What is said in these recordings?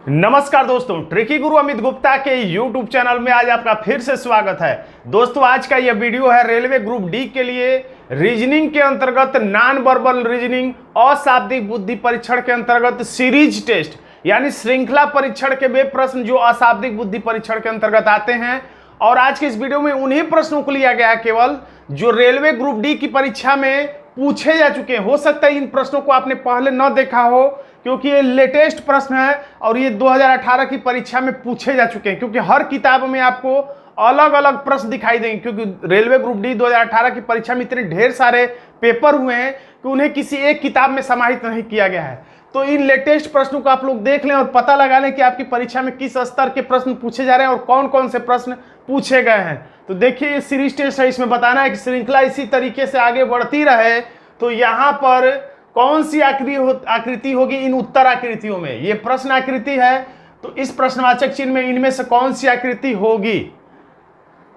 नमस्कार दोस्तों, ट्रिकी गुरु अमित गुप्ता के YouTube चैनल में आज आपका फिर से स्वागत है। दोस्तों आज का यह वीडियो है रेलवे ग्रुप डी के लिए रीजनिंग के अंतर्गत नॉन वर्बल रीजनिंग अशाब्दिक बुद्धि परीक्षण के अंतर्गत सीरीज टेस्ट यानी श्रृंखला परीक्षण के वे प्रश्न जो अशाब्दिक बुद्धि परीक्षण के अंतर्गत आते हैं। और आज के इस वीडियो में उन्हीं प्रश्नों को लिया गया है केवल जो रेलवे ग्रुप डी की परीक्षा में पूछे जा चुके हैं। हो सकता है इन प्रश्नों को आपने पहले न देखा हो क्योंकि ये लेटेस्ट प्रश्न है और ये 2018 की परीक्षा में पूछे जा चुके हैं, क्योंकि हर किताब में आपको अलग अलग प्रश्न दिखाई देंगे। क्योंकि रेलवे ग्रुप डी 2018 की परीक्षा में इतने ढेर सारे पेपर हुए हैं कि उन्हें किसी एक किताब में समाहित नहीं किया गया है। तो इन लेटेस्ट प्रश्नों को आप लोग देख लें और पता लगा लें कि आपकी परीक्षा में किस स्तर के प्रश्न पूछे जा रहे हैं और कौन कौन से प्रश्न पूछे गए हैं। तो देखिए ये सीरीज टेस्ट है, इसमें बताना है कि श्रृंखला इसी तरीके से आगे बढ़ती रहे तो यहाँ पर कौन सी आकृति होगी इन उत्तर आकृतियों में। ये प्रश्न आकृति है तो इस प्रश्नवाचक चिन्ह में इनमें से कौन सी आकृति होगी।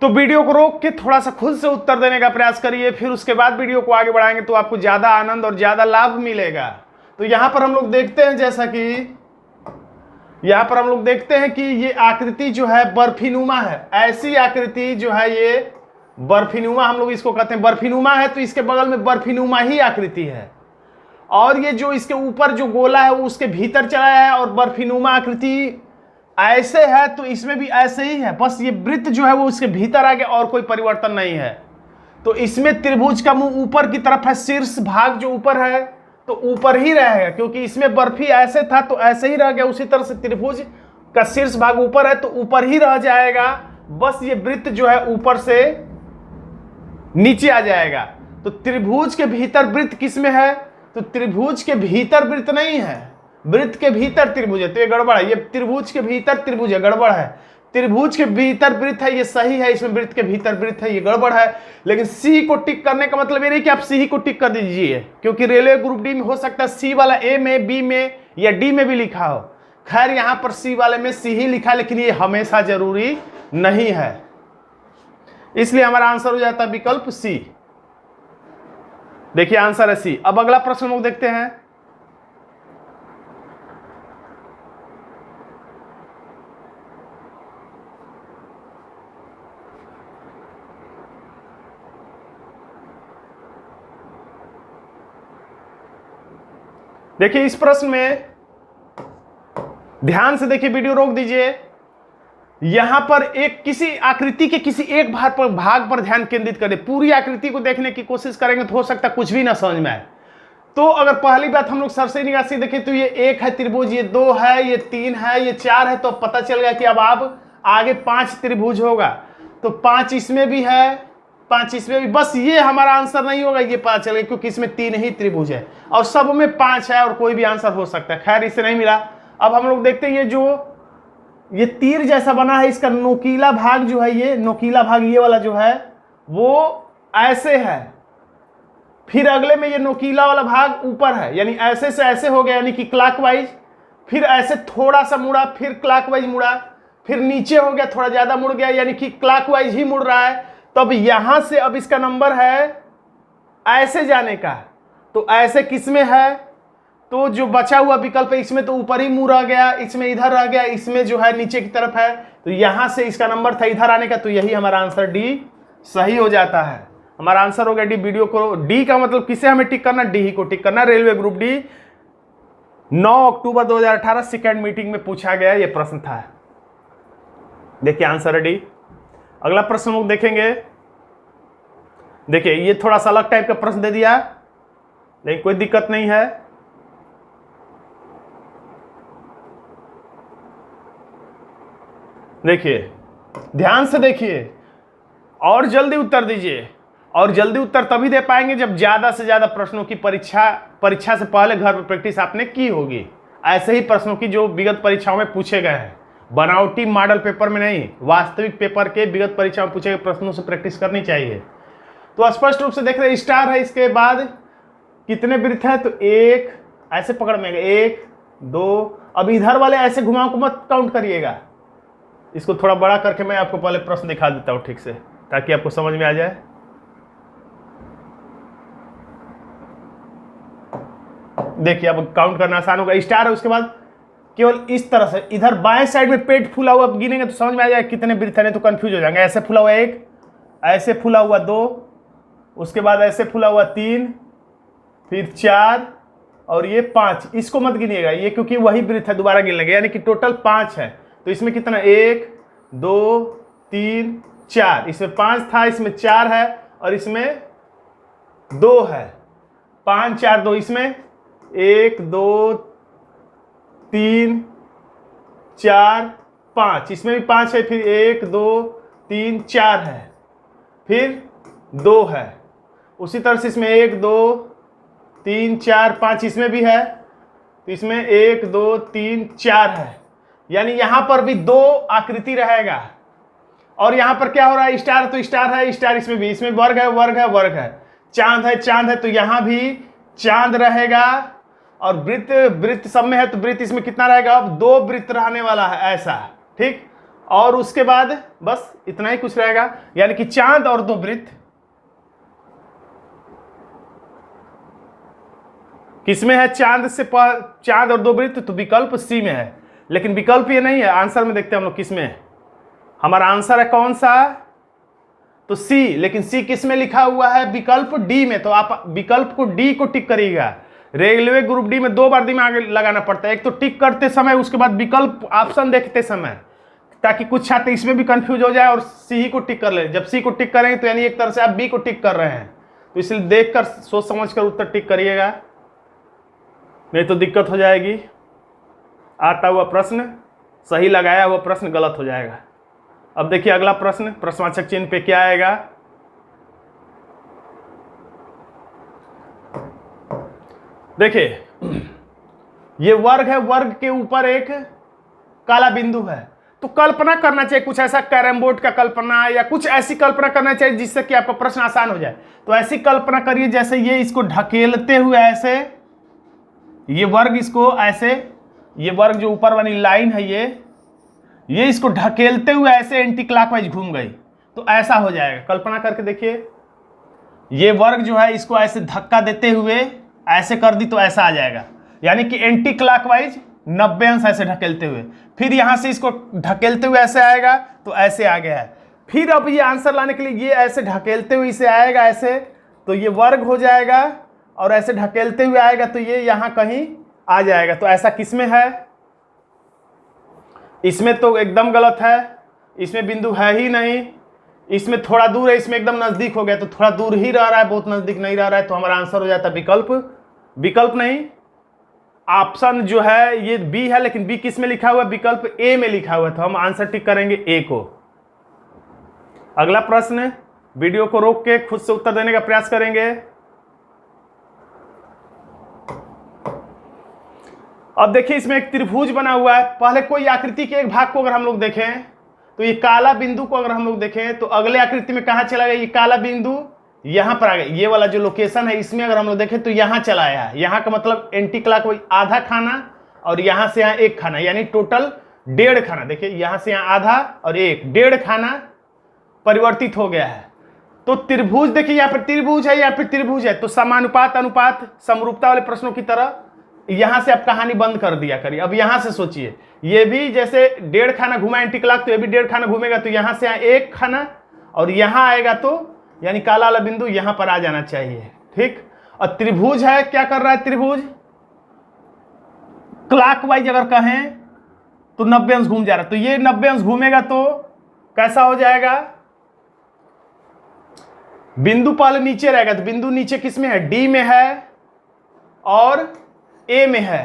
तो वीडियो को रोक के थोड़ा सा खुद से उत्तर देने का प्रयास करिए, फिर उसके बाद वीडियो को आगे बढ़ाएंगे तो आपको ज्यादा आनंद और ज्यादा लाभ मिलेगा। तो यहां पर हम लोग देखते हैं, जैसा कि यहां पर हम लोग देखते हैं कि ये आकृति जो है बर्फीनुमा है। ऐसी आकृति जो है ये बर्फीनुमा हम लोग इसको कहते हैं। बर्फीनुमा है तो इसके बगल में बर्फीनुमा ही आकृति है और ये जो इसके ऊपर जो गोला है वो उसके भीतर चला है और बर्फीनुमा आकृति ऐसे है तो इसमें भी ऐसे ही है, बस ये वृत्त जो है वो उसके भीतर आ गया और कोई परिवर्तन नहीं है। तो इसमें त्रिभुज का मुंह ऊपर की तरफ है, शीर्ष भाग जो ऊपर है तो ऊपर ही रहेगा क्योंकि इसमें बर्फी ऐसे था तो ऐसे ही रह गया। उसी तरह से त्रिभुज का शीर्ष भाग ऊपर है तो ऊपर ही रह जाएगा, बस ये वृत्त जो है ऊपर से नीचे आ जाएगा। तो त्रिभुज के भीतर वृत्त किसमें है, तो त्रिभुज के भीतर वृत्त नहीं है, वृत्त के भीतर त्रिभुज है तो ये गड़बड़ है। ये त्रिभुज के भीतर त्रिभुज है, गड़बड़ है। त्रिभुज के भीतर वृत्त है ये सही है, इसमें वृत्त के भीतर वृत्त है ये गड़बड़ है। लेकिन सी को टिक करने का मतलब ये नहीं कि आप सी ही को टिक कर दीजिए, क्योंकि रेलवे ग्रुप डी में हो सकता है सी वाला ए में, बी में या डी में भी लिखा हो। खैर यहाँ पर सी वाले में सी ही लिखा, लेकिन ये हमेशा जरूरी नहीं है, इसलिए हमारा आंसर हो जाता है विकल्प सी। देखिए आंसर है सी। अब अगला प्रश्न लोग देखते हैं। देखिए इस प्रश्न में ध्यान से देखिए, वीडियो रोक दीजिए। यहां पर एक किसी आकृति के किसी एक भाग पर ध्यान केंद्रित करें। पूरी आकृति को देखने की कोशिश करेंगे तो हो सकता है कुछ भी ना समझ में आए। तो अगर पहली बात हम लोग सरसरी निगाह देखें तो ये एक है त्रिभुज, ये दो है, ये तीन है, ये चार है, तो पता चल गया कि अब आप आगे पांच त्रिभुज होगा। तो पांच इसमें भी है, पांच इसमें भी, बस ये हमारा आंसर नहीं होगा, ये पता चल गया क्योंकि इसमें तीन ही त्रिभुज है और सब में पांच है और कोई भी आंसर हो सकता है। खैर इसे नहीं मिला। अब हम लोग देखते हैं ये जो ये तीर जैसा बना है, इसका नोकीला भाग जो है, ये नोकीला भाग ये वाला जो है वो ऐसे है, फिर अगले में ये नोकीला वाला भाग ऊपर है, यानी ऐसे से ऐसे हो गया, यानी कि क्लॉकवाइज। फिर ऐसे थोड़ा सा मुड़ा, फिर क्लॉकवाइज मुड़ा, फिर नीचे हो गया, थोड़ा ज्यादा मुड़ गया, यानी कि क्लॉकवाइज ही मुड़ रहा है। तो अब यहां से अब इसका नंबर है ऐसे जाने का। तो ऐसे किसमें है, तो जो बचा हुआ विकल्प है इसमें तो ऊपर ही मुंह रह गया, इसमें इधर रह गया, इसमें जो है नीचे की तरफ है। तो यहां से इसका नंबर था इधर आने का, तो यही हमारा आंसर डी सही हो जाता है। हमारा आंसर हो गया डी। वीडियो को डी का मतलब किसे हमें टिक करना, डी ही को टिक करना। रेलवे ग्रुप डी 9 अक्टूबर 2018 सेकेंड मीटिंग में पूछा गया ये प्रश्न था। देखिए आंसर है डी। अगला प्रश्न लोग देखेंगे। देखिए ये थोड़ा सा अलग टाइप का प्रश्न दे दिया, लेकिन कोई दिक्कत नहीं है। देखिए ध्यान से देखिए और जल्दी उत्तर दीजिए। और जल्दी उत्तर तभी दे पाएंगे जब ज्यादा से ज्यादा प्रश्नों की परीक्षा से पहले घर पर प्रैक्टिस आपने की होगी। ऐसे ही प्रश्नों की जो विगत परीक्षाओं में पूछे गए हैं, बनावटी मॉडल पेपर में नहीं, वास्तविक पेपर के विगत परीक्षा में पूछे गए प्रश्नों से प्रैक्टिस करनी चाहिए। तो स्पष्ट रूप से देख रहे स्टार है, इसके बाद कितने वृत्त है, तो एक ऐसे पकड़ में, एक दो। अब इधर वाले ऐसे घुमाओ को मत काउंट करिएगा, इसको थोड़ा बड़ा करके मैं आपको पहले प्रश्न दिखा देता हूं ठीक से, ताकि आपको समझ में आ जाए। देखिए अब काउंट करना आसान होगा। स्टार है, उसके बाद केवल इस तरह से, इधर बाएं साइड में पेट फूला हुआ गिनेंगे तो समझ में आ जाएगा कितने वृत्त है, नहीं तो कंफ्यूज हो जाएंगे। ऐसे फूला हुआ 1, ऐसे फूला हुआ 2, उसके बाद ऐसे फूला हुआ 3, फिर 4 और ये 5। इसको मत गिनिएगा ये, क्योंकि वही वृत्त है, दोबारा गिन लेंगे, यानी कि टोटल 5 है। तो इसमें कितना 1 2 3 4, इसमें 5 था, इसमें 4 है और इसमें 2 है। 5 4 2, इसमें 1 2 3 4 5, इसमें भी 5 है, फिर 1 2 3 4 है, फिर 2 है। उसी तरह से इसमें 1 2 3 4 5 इसमें भी है, तो इसमें 1 2 3 4 है। यानी यहां पर भी 2 आकृति रहेगा। और यहां पर क्या हो रहा है, स्टार तो स्टार है, स्टार इसमें भी, इसमें वर्ग है वर्ग है वर्ग है, चांद है चांद है, तो यहां भी चांद रहेगा। और वृत्त वृत्त सब में है तो वृत्त इसमें कितना रहेगा, अब 2 वृत्त रहने वाला है ऐसा, ठीक। और उसके बाद बस इतना ही कुछ रहेगा, यानी कि चांद और 2 वृत्त। किसमें है, चांद से चांद और 2 वृत्त, तो विकल्प सी में है। लेकिन विकल्प ये नहीं है, आंसर में देखते हैं हम लोग किसमें है। हमारा आंसर है कौन सा, तो सी। लेकिन सी किस में लिखा हुआ है, विकल्प डी में। तो आप विकल्प को डी को टिक करिएगा। रेलवे ग्रुप डी में 2 बार दिमाग लगाना पड़ता है, एक तो टिक करते समय, उसके बाद विकल्प ऑप्शन देखते समय, ताकि कुछ छात्र इसमें भी कंफ्यूज हो जाए और सी ही को टिक कर ले। जब सी को टिक करेंगे तो यानी एक तरह से आप बी को टिक कर रहे हैं, तो इसलिए देखकर सोच समझकर उत्तर टिक करिएगा, नहीं तो दिक्कत हो जाएगी। आता हुआ प्रश्न सही, लगाया हुआ प्रश्न गलत हो जाएगा। अब देखिए अगला प्रश्न, प्रश्नवाचक चिन्ह पे क्या आएगा। देखिए ये वर्ग है, वर्ग के ऊपर एक काला बिंदु है। तो कल्पना करना चाहिए कुछ ऐसा, कैरम बोर्ड का कल्पना या कुछ ऐसी कल्पना करना चाहिए जिससे कि आपका प्रश्न आसान हो जाए। तो ऐसी कल्पना करिए जैसे ये इसको ढकेलते हुए ऐसे, ये वर्ग इसको ऐसे, ये वर्ग जो ऊपर वाली लाइन है ये इसको ढकेलते हुए ऐसे एंटी क्लॉकवाइज घूम गई, तो ऐसा हो जाएगा। कल्पना करके देखिए, ये वर्ग जो है इसको ऐसे धक्का देते हुए ऐसे कर दी तो ऐसा आ जाएगा, यानी कि एंटी क्लॉकवाइज 90 अंश ऐसे ढकेलते हुए। फिर यहां से इसको ढकेलते हुए ऐसे आएगा तो ऐसे आ गया है। फिर अब ये आंसर लाने के लिए ये ऐसे ढकेलते हुए इसे आएगा ऐसे, तो ये वर्ग हो जाएगा, और ऐसे ढकेलते हुए आएगा तो ये यहां कहीं आ जाएगा। तो ऐसा किसमें है, इसमें तो एकदम गलत है, इसमें बिंदु है ही नहीं, इसमें थोड़ा दूर है, इसमें एकदम नजदीक हो गया, तो थोड़ा दूर ही रह रहा है, बहुत नजदीक नहीं रह रहा है। तो हमारा आंसर हो जाता है विकल्प, विकल्प नहीं, ऑप्शन जो है ये बी है, लेकिन बी किस में लिखा हुआ है, विकल्प ए में लिखा हुआ है, तो हम आंसर टिक करेंगे ए को। अगला प्रश्न, वीडियो को रोक के खुद से उत्तर देने का प्रयास करेंगे। अब देखिए इसमें एक त्रिभुज बना हुआ है। पहले कोई आकृति के एक भाग को अगर हम लोग देखें तो ये काला बिंदु को अगर हम लोग देखें तो अगले आकृति में कहां चला गया, ये काला बिंदु यहां पर आ गया। ये वाला जो लोकेशन है इसमें अगर हम लोग देखें तो यहां चला आया है। यहां का मतलब एंटी क्लॉकवाइज आधा खाना और यहां से यहां 1 खाना, यानी टोटल 1.5 खाना। देखिए यहां से यहां आधा और 1.5 खाना परिवर्तित हो गया है। तो त्रिभुज देखिए, यहाँ पर त्रिभुज है, यहाँ पर त्रिभुज है, तो समानुपात अनुपात समरूपता वाले प्रश्नों की तरह यहां से आप कहानी बंद कर दिया करिए। अब यहां से सोचिए, ये भी जैसे 1.5 खाना घुमा एंटी क्लॉक, तो ये भी 1.5 खाना घूमेगा, तो यहां से यहाँ 1 खाना और यहां आएगा तो यानी काला वाला बिंदु यहां पर आ जाना चाहिए, ठीक। और त्रिभुज है, क्या कर रहा है त्रिभुज, क्लॉकवाइज अगर कहें तो 90 अंश घूम जा रहा है, तो ये 90 अंश घूमेगा तो कैसा हो जाएगा, बिंदु पहले नीचे रहेगा, तो बिंदु नीचे किस में है, डी में है और ए में है।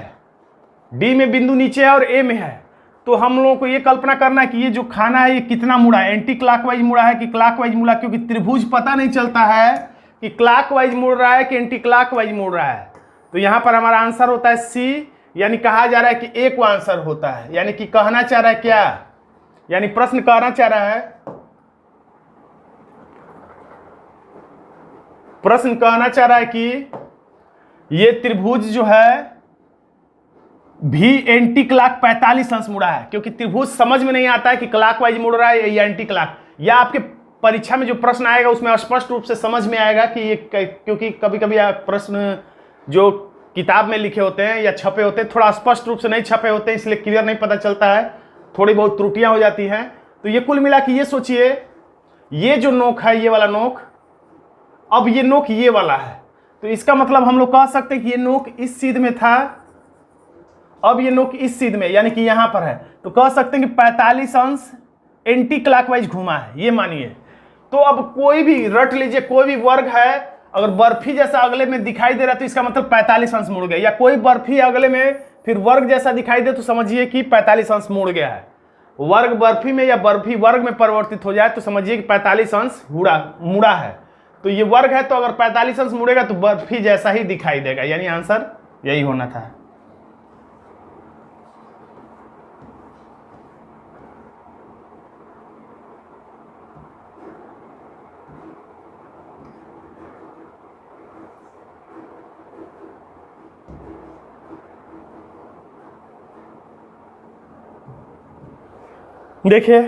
डी में बिंदु नीचे है और ए में है। तो हम लोगों को ये कल्पना करना है कि ये जो खाना है ये कितना मुड़ा है, एंटी क्लॉकवाइज मुड़ा है कि क्लॉकवाइज मुड़ा, क्योंकि त्रिभुज पता नहीं चलता है कि क्लॉकवाइज मुड़ रहा है कि एंटी क्लॉकवाइज मुड़ रहा है। तो यहां पर हमारा आंसर होता है सी, यानी कहा जा रहा है कि एक आंसर होता है, यानी कि कहना चाह रहा है क्या, यानी प्रश्न कहना चाह रहा है, प्रश्न कहना चाह रहा है कि ये त्रिभुज जो है भी एंटी क्लॉक 45 अंश मुड़ा है, क्योंकि त्रिभुज समझ में नहीं आता है कि क्लॉकवाइज मुड़ रहा है या एंटी क्लॉक। या आपके परीक्षा में जो प्रश्न आएगा उसमें स्पष्ट रूप से समझ में आएगा कि ये, क्योंकि कभी कभी प्रश्न जो किताब में लिखे होते हैं या छपे होते हैं, थोड़ा स्पष्ट रूप से नहीं छपे होते हैं, इसलिए क्लियर नहीं पता चलता है, थोड़ी बहुत त्रुटियां हो जाती हैं। तो ये कुल मिला के ये सोचिए, ये जो नोक है, ये वाला नोक, अब ये नोक ये वाला है, तो इसका मतलब हम लोग कह सकते हैं कि ये नोक इस सीध में था, अब ये नोक इस सीध में यानी कि यहां पर है, तो कह सकते हैं कि 45 अंश एंटी क्लॉकवाइज घुमा है, ये मानिए। तो अब कोई भी रट लीजिए, कोई भी वर्ग है अगर बर्फी जैसा अगले में दिखाई दे रहा है तो इसका मतलब 45 अंश मुड़ गया, या कोई बर्फी अगले में फिर वर्ग जैसा दिखाई दे तो समझिए कि 45 अंश मुड़ गया है। वर्ग बर्फी में या बर्फी वर्ग में परिवर्तित हो जाए तो समझिए कि 45 अंश मुड़ा है। तो ये वर्ग है, तो अगर 45 अंश मुड़ेगा तो बर्फी जैसा ही दिखाई देगा, यानी आंसर यही होना था। देखिए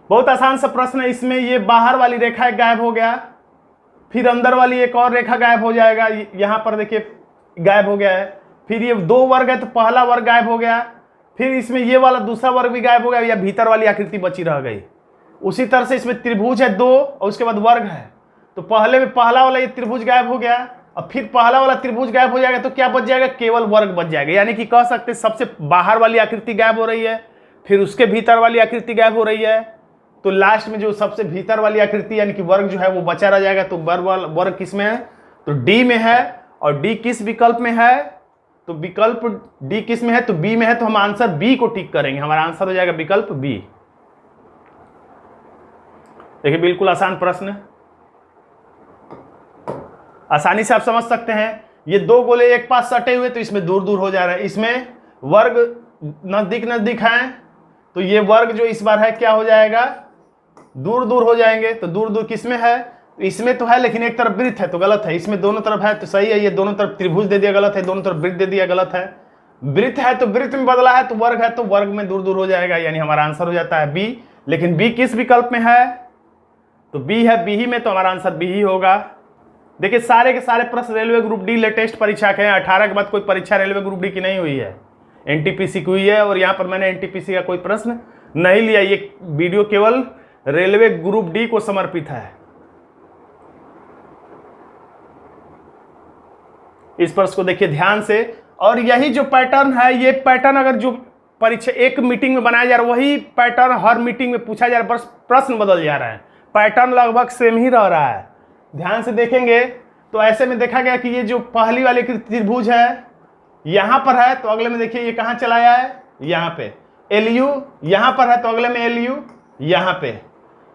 बहुत आसान सा प्रश्न है, इसमें ये बाहर वाली रेखा एक गायब हो गया, फिर अंदर वाली एक और रेखा गायब हो जाएगा, यहां पर देखिए गायब हो गया है, फिर ये दो वर्ग है तो पहला वर्ग गायब हो गया, फिर इसमें ये वाला दूसरा वर्ग भी गायब हो गया, या भीतर वाली आकृति बची रह गई। उसी तरह से इसमें त्रिभुज है दो और उसके बाद वर्ग है, तो पहले में पहला वाला ये त्रिभुज गायब हो गया, अब फिर पहला वाला त्रिभुज गायब हो जाएगा तो क्या बच जाएगा, केवल वर्ग बच जाएगा। यानी कि कह सकते सबसे बाहर वाली आकृति गायब हो रही है, फिर उसके भीतर वाली आकृति गायब हो रही है, तो लास्ट में जो सबसे भीतर वाली आकृति यानी कि वर्ग जो है वो बचा रह जाएगा। तो वर्ग किस में है, तो डी में है, और डी किस विकल्प में है, तो विकल्प डी किस में है, तो बी में है, तो हम आंसर बी को टिक करेंगे, हमारा आंसर हो जाएगा विकल्प बी। देखिए बिल्कुल आसान प्रश्न, आसानी से आप समझ सकते हैं। ये दो गोले एक पास सटे हुए तो इसमें दूर दूर हो जा रहे हैं, इसमें वर्ग नजदीक नजदीक है, तो ये वर्ग जो इस बार है क्या हो जाएगा, दूर दूर हो जाएंगे। तो दूर दूर किस में है, इसमें तो है लेकिन एक तरफ वृत्त है तो गलत है, इसमें दोनों तरफ है तो सही है, ये दोनों तरफ त्रिभुज दे दिया गलत है, दोनों तरफ वृत्त दे दिया गलत है। वृत्त है तो वृत्त में बदला है, तो वर्ग है तो वर्ग में दूर दूर हो जाएगा, यानी हमारा आंसर हो जाता है बी। लेकिन बी किस विकल्प में है, तो बी है, बी ही में, तो हमारा आंसर बी ही होगा। देखिए सारे के सारे प्रश्न रेलवे ग्रुप डी लेटेस्ट परीक्षा के हैं, 18 के बाद कोई परीक्षा रेलवे ग्रुप डी की नहीं हुई है, एनटीपीसी की हुई है, और यहाँ पर मैंने एनटीपीसी का कोई प्रश्न नहीं लिया। ये वीडियो केवल रेलवे ग्रुप डी को समर्पित है। इस प्रश्न को देखिए ध्यान से, और यही जो पैटर्न है, ये पैटर्न अगर जो परीक्षा एक मीटिंग में बनाया जा रहा है वही पैटर्न हर मीटिंग में पूछा जा रहा है, बस प्रश्न बदल जा रहा है, पैटर्न लगभग सेम ही रह रहा है। ध्यान से देखेंगे तो ऐसे में देखा गया कि ये जो पहली वाली त्रिभुज है यहां पर है, तो अगले में देखिए ये कहां चला आया है, यहां पे एलयू, यहां पर है तो अगले में एलयू यहां पे,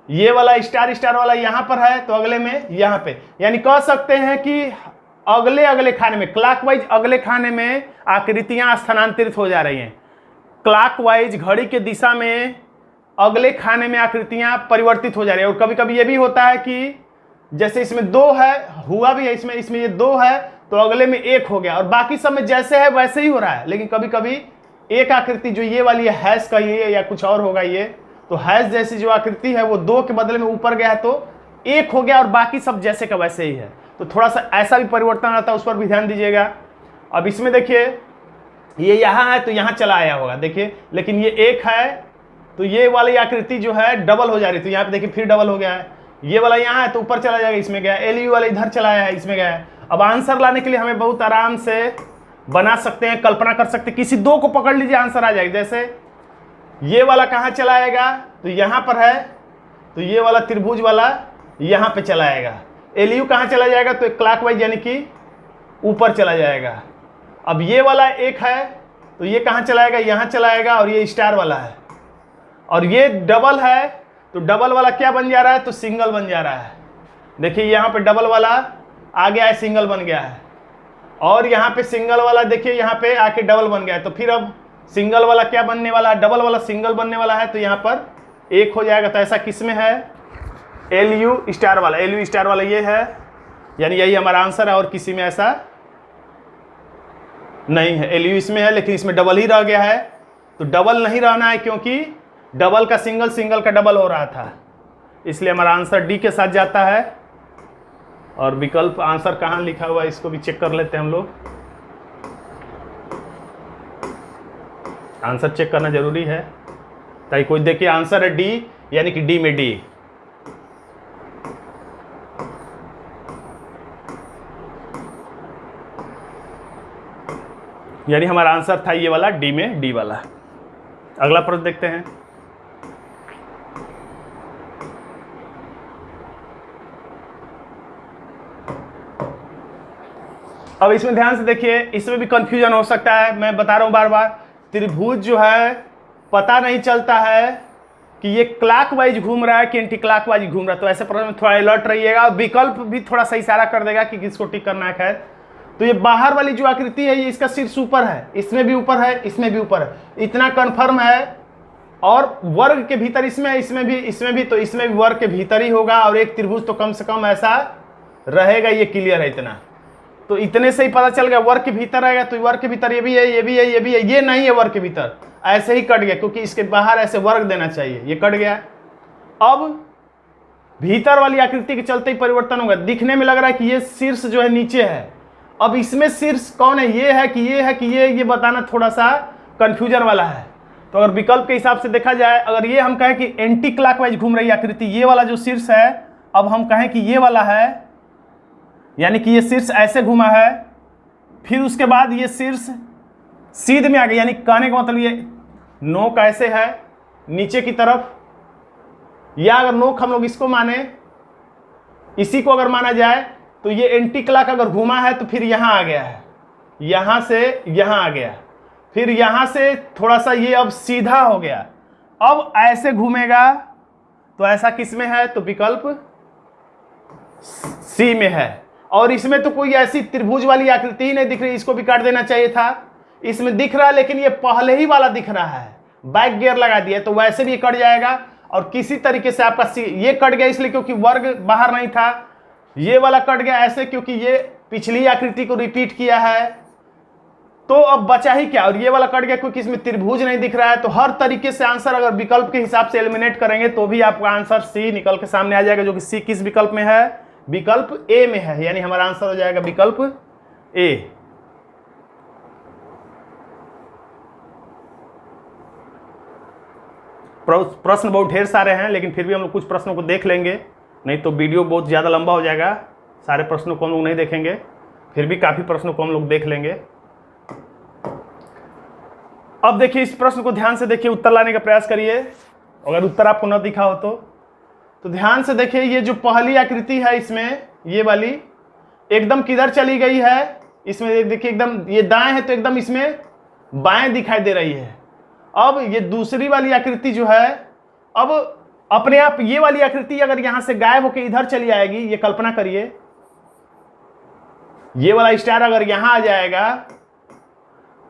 ये वाला स्टार स्टार वाला यहां पर है तो अगले में यहां पे। यानी कह सकते हैं कि अगले अगले खाने में, क्लॉकवाइज अगले खाने में आकृतियां स्थानांतरित हो जा रही हैं, क्लॉकवाइज घड़ी के दिशा में अगले खाने में आकृतियां परिवर्तित हो जा रही है। और कभी कभी ये भी होता है कि जैसे इसमें दो है, हुआ भी है इसमें ये दो है तो अगले में एक हो गया, और बाकी सब में जैसे है वैसे ही हो रहा है। लेकिन कभी कभी एक आकृति जो ये वाली है हैश का ये या कुछ और होगा, ये तो हैश जैसी जो आकृति है वो दो के बदले में ऊपर गया है तो एक हो गया, और बाकी सब जैसे का वैसे ही है। तो थोड़ा सा ऐसा भी परिवर्तन आता है, उस पर भी ध्यान दीजिएगा। अब इसमें देखिए ये यहाँ है तो यहाँ चला आया होगा, देखिए, लेकिन ये एक है तो ये वाली आकृति जो है डबल हो जा रही, तो यहाँ पे देखिए फिर डबल हो गया है। ये वाला यहाँ है तो ऊपर चला जाएगा, इसमें गया, एलयू वाला इधर चला आया है, इसमें गया है। अब आंसर लाने के लिए हमें बहुत आराम से बना सकते हैं, कल्पना कर सकते हैं, किसी दो को पकड़ लीजिए आंसर आ जाएगा। जैसे ये वाला कहाँ चला आएगा, तो यहाँ पर है, तो ये वाला त्रिभुज वाला यहाँ पे चला आएगा। एलयू कहाँ चला जाएगा, तो क्लॉकवाइज यानी कि ऊपर चला जाएगा। अब ये वाला एक है तो ये कहाँ चलाएगा, यहाँ चलाएगा, और ये स्टार वाला है, और ये डबल है तो डबल वाला क्या बन जा रहा है, तो सिंगल बन जा रहा है। देखिए यहाँ पे डबल वाला आ गया है, सिंगल बन गया है, और यहाँ पे सिंगल वाला देखिए यहाँ पे आके डबल बन गया है। तो फिर अब सिंगल वाला क्या बनने वाला है, डबल वाला सिंगल बनने वाला है, तो यहाँ पर एक हो जाएगा। तो ऐसा किस में है, एलयू स्टार वाला, एलयू स्टार वाला ये है, यानी यही हमारा आंसर है, और किसी में ऐसा नहीं है। एलयू इसमें है लेकिन इसमें डबल ही रह गया है, तो डबल नहीं रहना है क्योंकि डबल का सिंगल, सिंगल का डबल हो रहा था, इसलिए हमारा आंसर डी के साथ जाता है। और विकल्प आंसर कहाँ लिखा हुआ है इसको भी चेक कर लेते हैं हम लोग। आंसर चेक करना जरूरी है, ताकि कोई देखिए आंसर है डी, यानी कि डी में डी। यानी हमारा आंसर था ये वाला, डी में डी वाला। अगला प्रश्न देखते हैं। अब इसमें ध्यान से देखिए, इसमें भी कंफ्यूजन हो सकता है। मैं बता रहा हूं बार बार, त्रिभुज जो है पता नहीं चलता है कि ये क्लॉकवाइज घूम रहा है कि एंटी क्लॉकवाइज घूम रहा है। तो ऐसे प्रश्न में थोड़ा अलर्ट रहिएगा। विकल्प भी थोड़ा सा इशारा कर देगा कि किसको टिक करना है। खैर, तो ये बाहर वाली जो आकृति है ये इसका शीर्ष ऊपर है, इसमें भी ऊपर है, इसमें भी ऊपर है, इतना कन्फर्म है। और वर्ग के भीतर इसमें इसमें भी तो इसमें भी वर्ग के भीतर ही होगा, और एक त्रिभुज तो कम से कम ऐसा रहेगा, ये क्लियर है इतना। तो इतने से ही पता चल गया वर्ग के भीतर रहेगा। तो वर्ग के भीतर ये भी है, ये भी है, ये भी है, ये नहीं है वर्ग के भीतर, ऐसे ही कट गया, क्योंकि इसके बाहर ऐसे वर्ग देना चाहिए, ये कट गया। अब भीतर वाली आकृति के चलते ही परिवर्तन होगा। दिखने में लग रहा है कि ये शीर्ष जो है नीचे है। अब इसमें शीर्ष कौन है, ये है कि ये है कि ये बताना थोड़ा सा कंफ्यूजन वाला है। तो अगर विकल्प के हिसाब से देखा जाए, अगर ये हम कहें कि एंटी क्लॉकवाइज घूम रही आकृति, ये वाला जो शीर्ष है, अब हम कहें कि ये वाला है, यानी कि ये शीर्ष ऐसे घूमा है, फिर उसके बाद ये शीर्ष सीध में आ गया, यानी कहने का मतलब ये नोक ऐसे है नीचे की तरफ, या अगर नोक हम लोग इसको माने, इसी को अगर माना जाए, तो ये एंटी क्लॉक अगर घूमा है तो फिर यहां आ गया है, यहां से यहां आ गया, फिर यहां से थोड़ा सा ये अब सीधा हो गया। अब ऐसे घूमेगा तो ऐसा किस में है, तो विकल्प सी में है। और इसमें तो कोई ऐसी त्रिभुज वाली आकृति ही नहीं दिख रही, इसको भी काट देना चाहिए था। इसमें दिख रहा है, लेकिन ये पहले ही वाला दिख रहा है, बैक गियर लगा दिया, तो वैसे भी ये कट जाएगा। और किसी तरीके से आपका सी ये कट गया, इसलिए क्योंकि वर्ग बाहर नहीं था। ये वाला कट गया ऐसे, क्योंकि ये पिछली आकृति को रिपीट किया है। तो अब बचा ही क्या, और ये वाला कट गया क्योंकि इसमें त्रिभुज नहीं दिख रहा है। तो हर तरीके से आंसर अगर विकल्प के हिसाब से एलिमिनेट करेंगे तो भी आपका आंसर सी निकल के सामने आ जाएगा, जो कि सी किस विकल्प में है, विकल्प ए में है। यानी हमारा आंसर हो जाएगा विकल्प ए। प्रश्न बहुत ढेर सारे हैं, लेकिन फिर भी हम लोग कुछ प्रश्नों को देख लेंगे, नहीं तो वीडियो बहुत ज़्यादा लंबा हो जाएगा। सारे प्रश्नों को हम लोग नहीं देखेंगे, फिर भी काफ़ी प्रश्नों को हम लोग देख लेंगे। अब देखिए, इस प्रश्न को ध्यान से देखिए, उत्तर लाने का प्रयास करिए। अगर उत्तर आपको न दिखा हो तो ध्यान से देखिए, ये जो पहली आकृति है इसमें, ये वाली एकदम किधर चली गई है, इसमें देखिए एकदम ये दाएं है, तो एकदम इसमें बाएं दिखाई दे रही है। अब ये दूसरी वाली आकृति जो है, अब अपने आप ये वाली आकृति अगर यहां से गायब होकर इधर चली आएगी, ये कल्पना करिए, ये वाला स्टार अगर यहां आ जाएगा,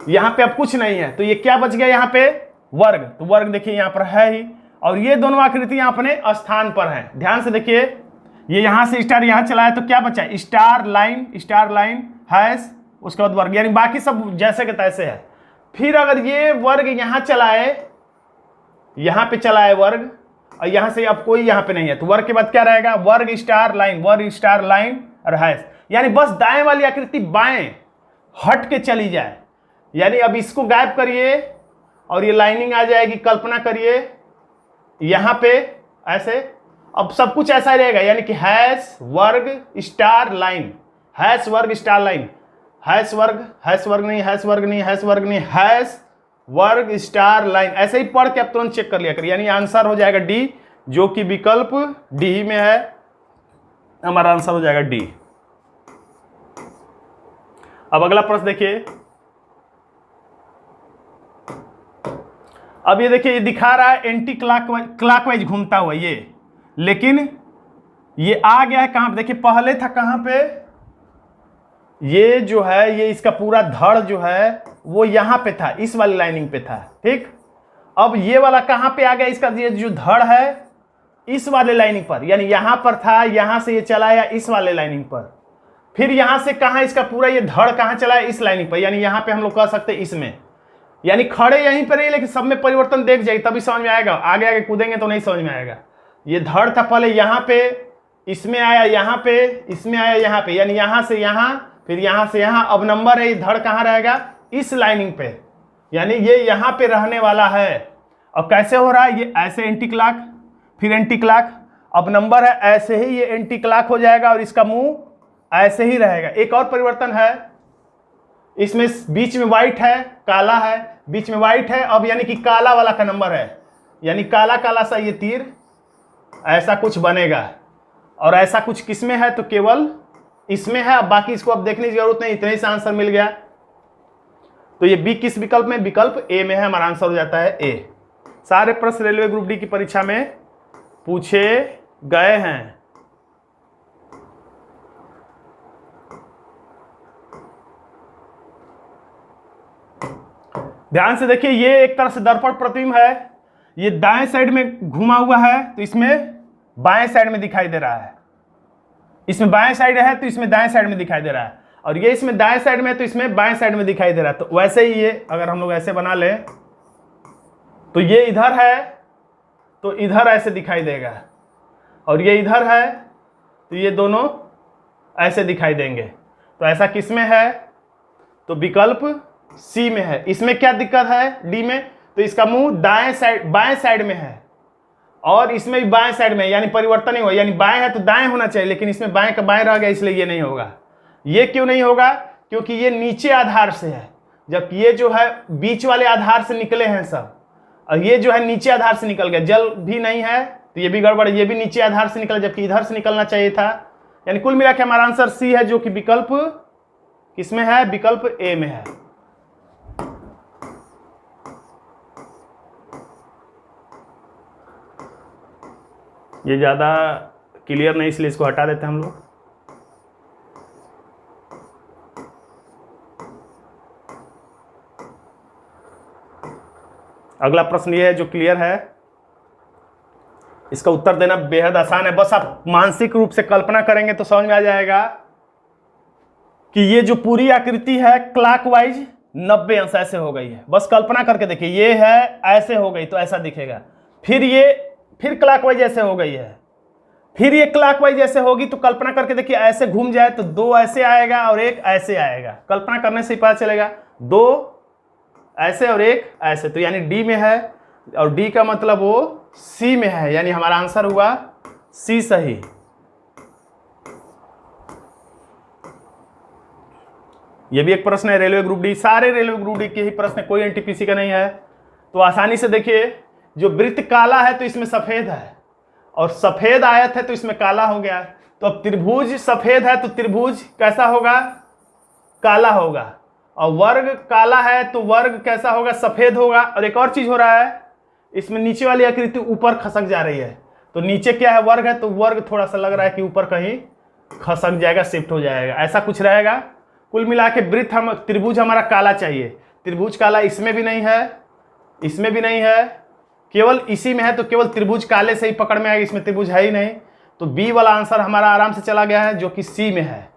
यहां पे अब कुछ नहीं है, तो ये क्या बच गया यहाँ पे, वर्ग। तो वर्ग देखिए यहां पर है ही, और ये दोनों आकृतियां अपने स्थान पर हैं। ध्यान से देखिए, ये यहां से स्टार यहां चला है, तो क्या बचा, स्टार लाइन हैश, उसके बाद वर्ग, यानी बाकी सब जैसे के तैसे है। फिर अगर ये वर्ग यहां चलाए, यहां पे चलाए वर्ग, और यहां से अब कोई यहां पे नहीं है, तो वर्ग के बाद क्या रहेगा, वर्ग स्टार लाइन और हैश। यानी बस दाएं वाली आकृति बाएं हट के चली जाए, यानी अब इसको गायब करिए और ये लाइनिंग आ जाएगी। कल्पना करिए यहां पे ऐसे, अब सब कुछ ऐसा ही रहेगा, यानी कि हैश वर्ग स्टार लाइन, हैश वर्ग स्टार लाइन, हैश वर्ग स्टार लाइन, ऐसे ही पढ़ के आप तुरंत चेक कर लिया करिए। यानी आंसर हो जाएगा डी, जो कि विकल्प डी में है। हमारा आंसर हो जाएगा डी। अब अगला प्रश्न देखिए। अब ये देखिए, ये दिखा रहा है एंटी क्लॉकवाइज घूमता हुआ ये, लेकिन ये आ गया है कहां पे, देखिए पहले था कहां पे, ये जो है, ये इसका पूरा धड़ जो है वो यहां पे था, इस वाली लाइनिंग पे था, ठीक। अब ये वाला कहां पे आ गया, इसका ये जो धड़ है इस वाले लाइनिंग पर, यानी यहां पर था, यहां से ये चला आया इस वाले लाइनिंग पर, फिर यहां से कहां, इसका पूरा ये धड़ कहां चला है, इस लाइनिंग पर, यानी यहां पे हम लोग कह सकते हैं इसमें, यानी खड़े यहीं पर ही, लेकिन सब में परिवर्तन देख जाए तभी समझ में आएगा, आगे आगे कूदेंगे तो नहीं समझ में आएगा। ये धड़ था पहले यहां पे, इसमें आया यहाँ पे, इसमें आया यहाँ पे, यानी यहाँ से यहाँ, फिर यहाँ से यहाँ। अब नंबर है, धड़ कहाँ रहेगा? इस लाइनिंग पे, यानी ये यहाँ पे रहने वाला है। अब कैसे हो रहा है? ये ऐसे एंटी क्लॉक, फिर एंटी क्लॉक। अब नंबर है ऐसे ही, ये एंटी क्लॉक हो जाएगा और इसका मुंह ऐसे ही रहेगा। एक और परिवर्तन है, इसमें बीच में व्हाइट है, काला है, बीच में व्हाइट है। अब यानी कि काला वाला का नंबर है, यानी काला काला सा ये तीर ऐसा कुछ बनेगा। और ऐसा कुछ किसमें है? तो केवल इसमें है। अब बाकी इसको अब देखने की जरूरत नहीं, इतने ही से आंसर मिल गया। तो ये बी किस विकल्प में? विकल्प ए में है। हमारा आंसर हो जाता है ए। सारे प्रश्न रेलवे ग्रुप डी की परीक्षा में पूछे गए हैं। ध्यान से देखिए, ये एक तरह से दर्पण प्रतिबिंब है। ये दाएं साइड में घुमा हुआ है तो इसमें बाएं साइड में दिखाई दे रहा है। इसमें बाएं साइड है तो इसमें दाएं साइड में दिखाई दे रहा है, और ये इसमें दाएं साइड में है तो इसमें बाएं साइड में दिखाई दे रहा है। तो वैसे ही ये अगर हम लोग ऐसे बना लें तो ये इधर है तो इधर ऐसे दिखाई देगा, और ये इधर है तो ये दोनों ऐसे दिखाई देंगे। तो ऐसा किस में है? तो विकल्प सी में है। इसमें क्या दिक्कत है? डी में, तो इसका मुंह दाएं साइड, बाएं साइड में है, और इसमें भी बाएं साइड में है, यानी परिवर्तन नहीं हुआ। यानी बाएं है तो दाएं होना चाहिए, लेकिन इसमें बाएं का बाएं रह गया, इसलिए ये नहीं होगा। ये क्यों नहीं होगा? क्योंकि ये नीचे आधार से है, जबकि ये जो है बीच वाले आधार से निकले हैं सब, और ये जो है नीचे आधार से निकल गया। जल भी नहीं है तो ये भी गड़बड़ है, ये भी नीचे आधार से निकला जबकि इधर से निकलना चाहिए था। यानी कुल मिला के हमारा आंसर सी है, जो कि विकल्प किसमें है? विकल्प ए में है। ये ज्यादा क्लियर नहीं, इसलिए इसको हटा देते हैं हम लोग। अगला प्रश्न ये है जो क्लियर है, इसका उत्तर देना बेहद आसान है। बस आप मानसिक रूप से कल्पना करेंगे तो समझ में आ जाएगा कि ये जो पूरी आकृति है क्लॉकवाइज 90 अंश ऐसे हो गई है। बस कल्पना करके देखिए, ये है ऐसे हो गई तो ऐसा दिखेगा, फिर ये फिर क्लॉकवाइज ऐसे हो गई है, फिर ये क्लॉकवाइज ऐसे होगी। तो कल्पना करके देखिए, ऐसे घूम जाए तो दो ऐसे आएगा और एक ऐसे आएगा। कल्पना करने से ही पता चलेगा, दो ऐसे और एक ऐसे, तो यानी डी में है, और डी का मतलब वो सी में है, यानी हमारा आंसर हुआ सी सही। ये भी एक प्रश्न है रेलवे ग्रुप डी। सारे रेलवे ग्रुप डी के ही प्रश्न, कोई एनटीपीसी का नहीं है। तो आसानी से देखिए, जो वृत्त काला है तो इसमें सफेद है, और सफेद आयत है तो इसमें काला हो गया। तो अब त्रिभुज सफेद है तो त्रिभुज कैसा होगा? काला होगा। और वर्ग काला है तो वर्ग कैसा होगा? सफेद होगा। और एक और चीज हो रहा है, इसमें नीचे वाली आकृति ऊपर खसक जा रही है, तो नीचे क्या है? वर्ग है, तो वर्ग थोड़ा सा लग रहा है कि ऊपर कहीं खसक जाएगा, शिफ्ट हो जाएगा, ऐसा कुछ रहेगा। कुल मिला के वृत्त हम त्रिभुज हमारा काला चाहिए। त्रिभुज काला इसमें भी नहीं है, इसमें भी नहीं है, केवल इसी में है। तो केवल त्रिभुज काले से ही पकड़ में आएगा, इसमें त्रिभुज है ही नहीं। तो बी वाला आंसर हमारा आराम से चला गया है, जो कि सी में है।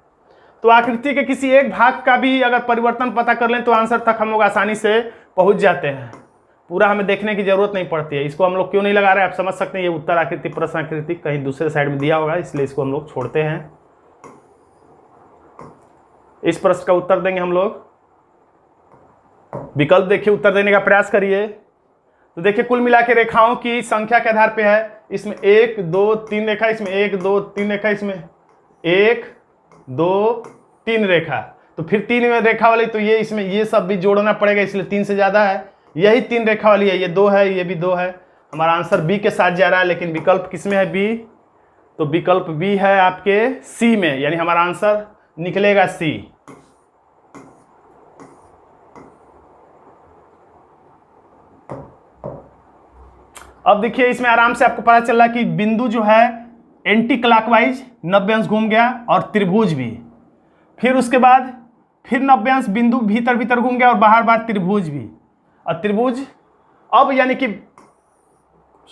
तो आकृति के किसी एक भाग का भी अगर परिवर्तन पता कर लें तो आंसर तक हम लोग आसानी से पहुंच जाते हैं। पूरा हमें देखने की जरूरत नहीं पड़ती है। इसको हम लोग क्यों नहीं लगा रहे हैं, आप समझ सकते हैं। ये उत्तर आकृति प्रश्न आकृति कहीं दूसरे साइड में दिया होगा, इसलिए इसको हम लोग छोड़ते हैं। इस प्रश्न का उत्तर देंगे हम लोग। विकल्प देखिए, उत्तर देने का प्रयास करिए। तो देखिए, कुल मिला के रेखाओं की संख्या के आधार पे है। इसमें 1 2 3 रेखा, इसमें 1 2 3 रेखा, इसमें 1 2 3 रेखा। तो फिर 3 रेखा वाली, तो ये इसमें ये सब भी जोड़ना पड़ेगा, इसलिए 3 से ज्यादा है। यही 3 रेखा वाली है, ये 2 है, ये भी 2 है। हमारा आंसर बी के साथ जा रहा है, लेकिन विकल्प किसमें है? बी। तो विकल्प बी है आपके सी में, यानी हमारा आंसर निकलेगा सी। अब देखिए, इसमें आराम से आपको पता चल रहा है कि बिंदु जो है एंटी क्लॉकवाइज 90 अंश घूम गया, और त्रिभुज भी। फिर उसके बाद फिर 90 अंश बिंदु भीतर भीतर घूम गया, और बाहर बाहर त्रिभुज भी। और त्रिभुज अब यानी कि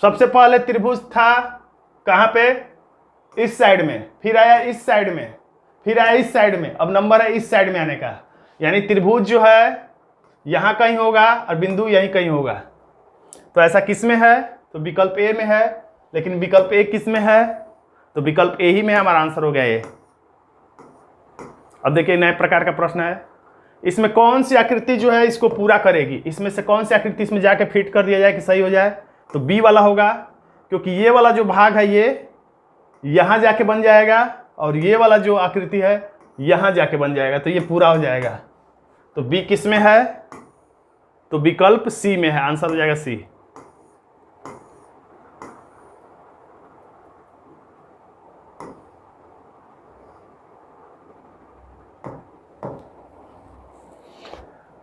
सबसे पहले त्रिभुज था कहाँ पे? इस साइड में, फिर आया इस साइड में, फिर आया इस साइड में। अब नंबर है इस साइड में आने का, यानी त्रिभुज जो है यहाँ कहीं होगा और बिंदु यहीं कहीं होगा। तो ऐसा किस में है? तो विकल्प ए में है, लेकिन विकल्प ए किस में है? तो विकल्प ए ही में हमारा आंसर हो गया ये। अब देखिए नए प्रकार का प्रश्न है, इसमें कौन सी आकृति जो है इसको पूरा करेगी, इसमें से कौन सी आकृति इसमें जाके फिट कर दिया जाए कि सही हो जाए। तो बी वाला होगा, क्योंकि ये वाला जो भाग है ये यहां जाके बन जाएगा और ये वाला जो आकृति है यहां जाके बन जाएगा, तो ये पूरा हो जाएगा। तो बी किस में है, तो विकल्प सी में है, आंसर हो जाएगा सी।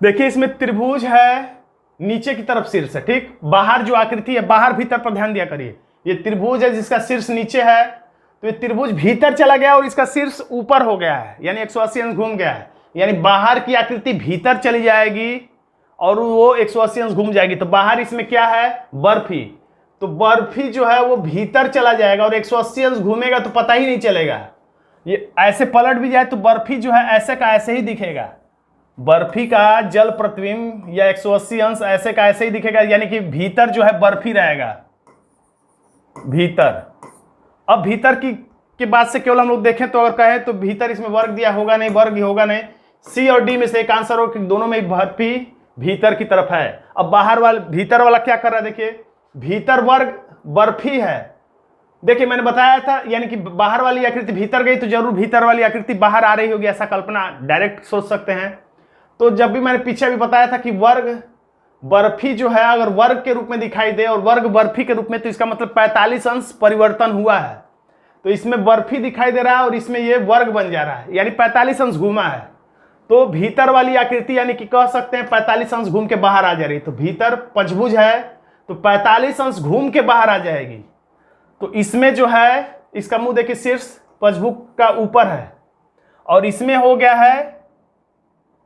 देखिए इसमें त्रिभुज है, नीचे की तरफ शीर्ष है, ठीक। बाहर जो आकृति है, बाहर भीतर पर ध्यान दिया करिए। ये त्रिभुज है जिसका शीर्ष नीचे है, तो ये त्रिभुज भीतर चला गया और इसका शीर्ष ऊपर हो गया है, यानी 180 अंश घूम गया है। यानी बाहर की आकृति भीतर चली जाएगी और वो 180 अंश घूम जाएगी। तो बाहर इसमें क्या है, बर्फी, तो बर्फी जो है वो भीतर चला जाएगा और 180 अंश घूमेगा तो पता ही नहीं चलेगा। ये ऐसे पलट भी जाए तो बर्फी जो है ऐसे का ऐसे ही दिखेगा, बर्फी का जल प्रतिबिंब या 180 अंश ऐसे का ऐसे ही दिखेगा, यानी कि भीतर जो है बर्फी रहेगा, भीतर। अब भीतर की बात से केवल हम लोग देखें तो अगर कहें तो भीतर इसमें वर्ग दिया होगा नहीं, वर्ग होगा नहीं। सी और डी में से एक आंसर हो कि दोनों में बर्फी भीतर की तरफ है। अब बाहर वाला भीतर वाला क्या कर रहा है, देखिए भीतर वर्ग बर्फी है। देखिए मैंने बताया था, यानी कि बाहर वाली आकृति भीतर गई तो जरूर भीतर वाली आकृति बाहर आ रही होगी, ऐसा कल्पना डायरेक्ट सोच सकते हैं। तो जब भी मैंने पीछे भी बताया था कि वर्ग बर्फी जो है अगर वर्ग के रूप में दिखाई दे और वर्ग बर्फी के रूप में, तो इसका मतलब 45 अंश परिवर्तन हुआ है। तो इसमें बर्फी दिखाई दे रहा है और इसमें ये वर्ग बन जा रहा है, यानी 45 अंश घूमा है। तो भीतर वाली आकृति यानी कि कह सकते हैं 45 अंश घूम के बाहर आ जा रही। तो भीतर पंचभुज है तो 45 अंश घूम के बाहर आ जाएगी। तो इसमें जो है इसका मुंह देखिए शीर्ष पंचभुज का ऊपर है और इसमें हो गया है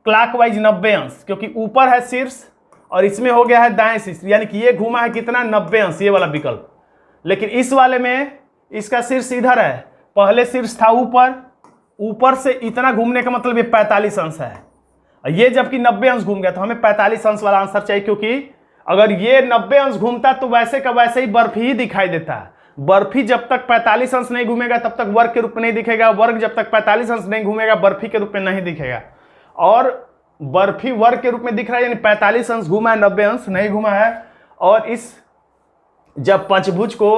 क्लॉकवाइज 90 अंश, क्योंकि ऊपर है शीर्ष और इसमें हो गया है दाएं शीर्ष, यानी कि ये घूमा है कितना 90 अंश, ये वाला विकल्प। लेकिन इस वाले में इसका शीर्ष इधर है, पहले शीर्ष था ऊपर, ऊपर से इतना घूमने का मतलब ये 45 अंश है। ये जबकि 90 अंश घूम गया तो हमें 45 अंश वाला आंसर चाहिए, क्योंकि अगर ये 90 अंश घूमता तो वैसे का वैसे ही बर्फी ही दिखाई देता। बर्फी जब तक 45 अंश नहीं घूमेगा तब तक वर्ग के रूप में नहीं दिखेगा, वर्ग जब तक 45 अंश नहीं घूमेगा बर्फी के रूप में नहीं दिखेगा। और बर्फी वर्ग के रूप में दिख रहा है, यानी 45 अंश घूमा है, 90 अंश नहीं घूमा है। और इस जब पंचभुज को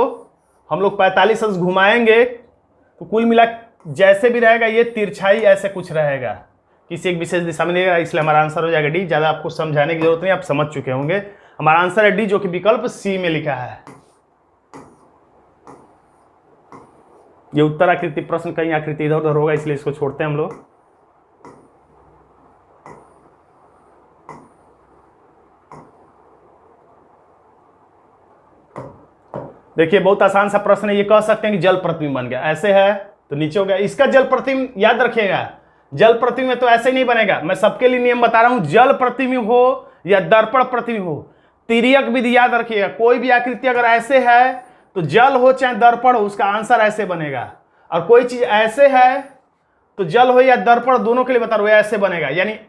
हम लोग 45 अंश घुमाएंगे तो कुल मिला जैसे भी रहेगा ये तिरछाई ऐसे कुछ रहेगा, किसी एक विशेष दिशा में नहीं रहेगा, इसलिए हमारा आंसर हो जाएगा डी। ज़्यादा आपको समझाने की जरूरत नहीं, आप समझ चुके होंगे। हमारा आंसर है डी, जो कि विकल्प सी में लिखा है। ये उत्तर आकृति प्रश्न, कहीं आकृति इधर उधर होगा इसलिए इसको छोड़ते हैं हम लोग। देखिए बहुत आसान सा प्रश्न है, ये कह सकते हैं कि जल प्रतिबिंब बन गया, ऐसे है तो नीचे हो गया। इसका जल प्रतिबिंब याद रखिएगा, जल प्रतिबिंब तो ऐसे ही नहीं बनेगा। मैं सबके लिए नियम बता रहा हूं, जल प्रतिबिंब हो या दर्पण प्रतिबिंब हो, तिर्यक विधि याद रखिएगा। कोई भी आकृति अगर ऐसे है तो जल हो चाहे दर्पण हो, उसका आंसर ऐसे बनेगा। और कोई चीज ऐसे है तो जल हो या दर्पण, दोनों के लिए बता रहा हूं ऐसे बनेगा। यानी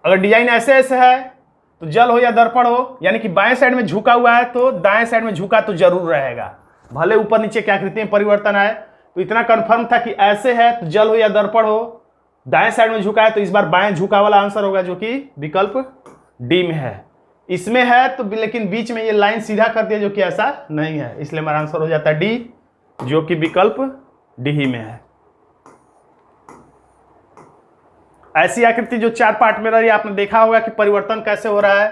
अगर डिजाइन ऐसे ऐसे है तो जल हो या दर्पण हो, यानी कि बाएं साइड में झुका हुआ है तो दाएं साइड में झुका तो जरूर रहेगा, भले ऊपर नीचे की आकृति में परिवर्तन आए। तो इतना कंफर्म था कि ऐसे है तो जल हो या दर्पण हो, दाएं साइड में झुका है तो इस बार बाएं झुका वाला आंसर होगा, जो कि विकल्प डी में है। इसमें है तो लेकिन बीच में ये लाइन सीधा कर दिया, जो कि ऐसा नहीं है, इसलिए हमारा आंसर हो जाता है डी, जो कि विकल्प डी ही में है। ऐसी आकृति जो 4 पार्ट में रही, आपने देखा होगा कि परिवर्तन कैसे हो रहा है।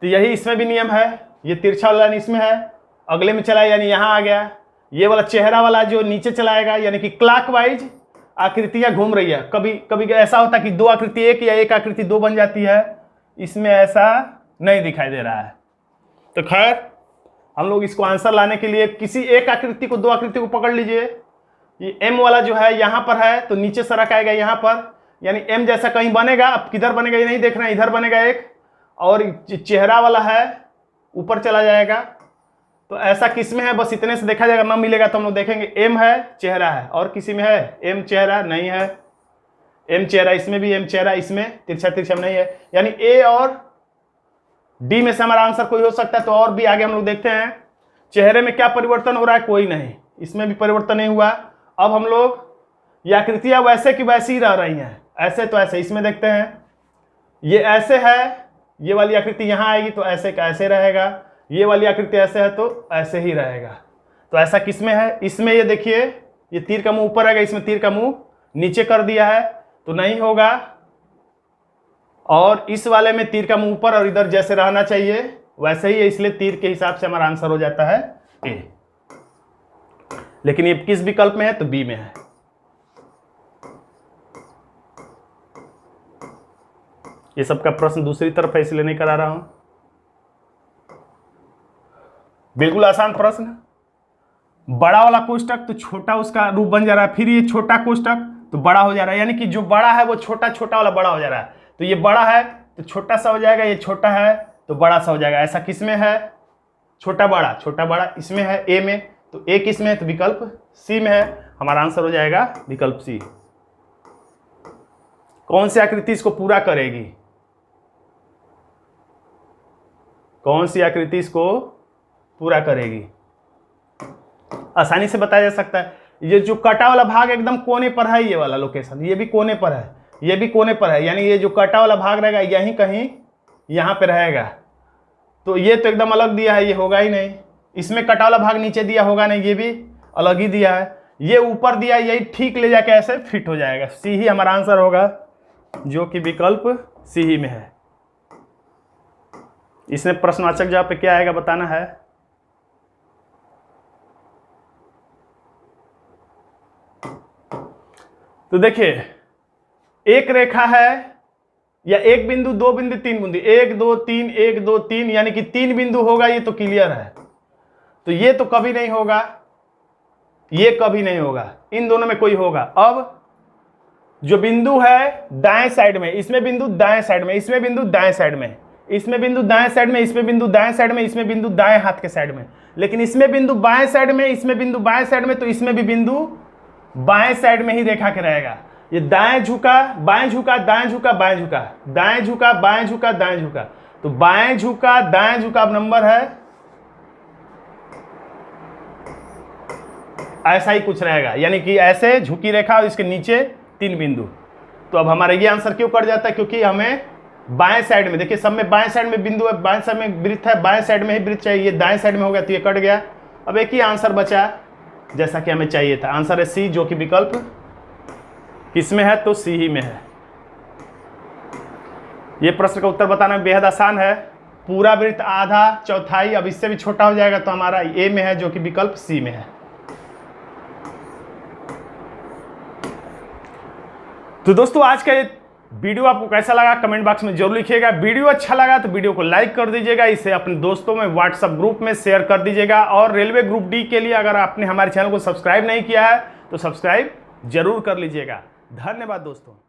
तो यही इसमें भी नियम है, ये तिरछा वाला इसमें है, अगले में चला यानी यहाँ आ गया। ये वाला चेहरा वाला जो नीचे चलाएगा, यानी कि क्लॉकवाइज आकृतियां घूम रही है। कभी कभी ऐसा होता है कि 2 आकृति एक या एक आकृति 2 बन जाती है, इसमें ऐसा नहीं दिखाई दे रहा है। तो खैर हम लोग इसको आंसर लाने के लिए किसी एक आकृति को, 2 आकृति को पकड़ लीजिए। ये एम वाला जो है यहाँ पर है तो नीचे सरक आएगा यहाँ पर, यानी एम जैसा कहीं बनेगा। अब किधर बनेगा ये नहीं देखना, इधर बनेगा एक, और चेहरा वाला है ऊपर चला जाएगा। तो ऐसा किसमें है बस इतने से देखा जाएगा, ना मिलेगा तो हम लोग देखेंगे। एम है, चेहरा है, और किसी में है एम चेहरा नहीं है, एम चेहरा इसमें भी, एम चेहरा इसमें, तिरछा तिरछा में नहीं है। यानी ए और डी में से हमारा आंसर कोई हो सकता है। तो और भी आगे हम लोग देखते हैं चेहरे में क्या परिवर्तन हो रहा है, कोई नहीं। इसमें भी परिवर्तन नहीं हुआ। अब हम लोग ये आकृतियां वैसे की वैसी ही रह रही हैं, ऐसे तो ऐसे। इसमें देखते हैं ये ऐसे है, ये वाली आकृति यहाँ आएगी तो ऐसे का ऐसे रहेगा, ये वाली आकृति ऐसे है तो ऐसे ही रहेगा। तो ऐसा किसमें है? इसमें ये देखिए ये तीर का मुंह ऊपर रहेगा, इसमें तीर का मुंह नीचे कर दिया है तो नहीं होगा। और इस वाले में तीर का मुंह ऊपर और इधर जैसे रहना चाहिए वैसे ही है, इसलिए तीर के हिसाब से हमारा आंसर हो जाता है ए। लेकिन ये किस विकल्प में है? तो बी में है। ये सबका प्रश्न दूसरी तरफ है इसलिए नहीं करा रहा हूं। बिल्कुल आसान प्रश्न। बड़ा वाला कोष्टक तो छोटा उसका रूप बन जा रहा है, फिर ये छोटा कोष्टक तो बड़ा हो जा रहा है, यानी कि जो बड़ा है वो छोटा, छोटा वाला बड़ा हो जा रहा है। तो ये बड़ा है तो छोटा सा हो जाएगा, ये छोटा है तो बड़ा सा हो जाएगा। ऐसा किसमें है? छोटा बड़ा, छोटा बड़ा इसमें है ए में, तो ए किसमें है? तो विकल्प सी में है। हमारा आंसर हो जाएगा विकल्प सी। कौन सी आकृति इसको पूरा करेगी? कौन सी आकृति इसको पूरा करेगी? आसानी से बताया जा सकता है। ये जो कटा वाला भाग एकदम कोने पर है, ये वाला लोकेशन, ये भी कोने पर है, ये भी कोने पर है, यानी ये जो कटा वाला भाग रहेगा यहीं कहीं यहां पे रहेगा। तो ये तो एकदम अलग दिया है, ये होगा ही नहीं। इसमें कटा वाला भाग नीचे दिया होगा नहीं, ये भी अलग ही दिया है। ये ऊपर दिया, यही ठीक ले जाके ऐसे फिट हो जाएगा। सी ही हमारा आंसर होगा, जो कि विकल्प सी ही में है। इसमें प्रश्नवाचक जवाब पे क्या आएगा बताना है। तो देखिए एक रेखा है या एक बिंदु, दो बिंदु, तीन बिंदु, 1 2 3 1 2 3, यानी कि 3 बिंदु होगा, ये तो क्लियर है। तो ये तो कभी नहीं होगा, ये कभी नहीं होगा, इन दोनों में कोई होगा। अब जो बिंदु है दाएं साइड में, इसमें बिंदु दाएं साइड में, इसमें बिंदु दाएं साइड में, इसमें बिंदु दाएं साइड में, इसमें बिंदु दाएं साइड में, इसमें बिंदु दाएं हाथ के साइड में, लेकिन इसमें बिंदु बाएं साइड में, इसमें बिंदु बाएं साइड में, तो इसमें भी बिंदु बाएं साइड में ही रेखा के रहेगा। ये दाएं झुका, बाएं झुका, दाएं झुका, बाएं झुका, दाएं झुका, बाएं झुका, दाएं झुका, तो बाएं झुका, दाएं झुका अब नंबर है ऐसा ही कुछ रहेगा, यानी कि ऐसे झुकी रेखा और इसके नीचे 3 बिंदु। तो अब हमारा ये आंसर क्यों कट जाता है? क्योंकि हमें बाएं साइड में, देखिए सब में बाएं साइड में बिंदु है, बाएं साइड में वृत्त है, बाएं साइड में ही वृत्त चाहिए, ये दाएं साइड में हो गया तो ये कट गया। अब एक ही आंसर बचा जैसा कि हमें चाहिए था। आंसर है सी, जो कि विकल्प किसमें है? तो सी ही में है। ये प्रश्न का उत्तर बताना बेहद आसान है। पूरा वृत्त आधा, चौथाई, अब इससे भी छोटा हो जाएगा तो हमारा ए में है, जो कि विकल्प सी में है। तो दोस्तों आज का ये वीडियो आपको कैसा लगा कमेंट बॉक्स में जरूर लिखिएगा। वीडियो अच्छा लगा तो वीडियो को लाइक कर दीजिएगा, इसे अपने दोस्तों में व्हाट्सएप ग्रुप में शेयर कर दीजिएगा। और रेलवे ग्रुप डी के लिए अगर आपने हमारे चैनल को सब्सक्राइब नहीं किया है तो सब्सक्राइब जरूर कर लीजिएगा। धन्यवाद दोस्तों।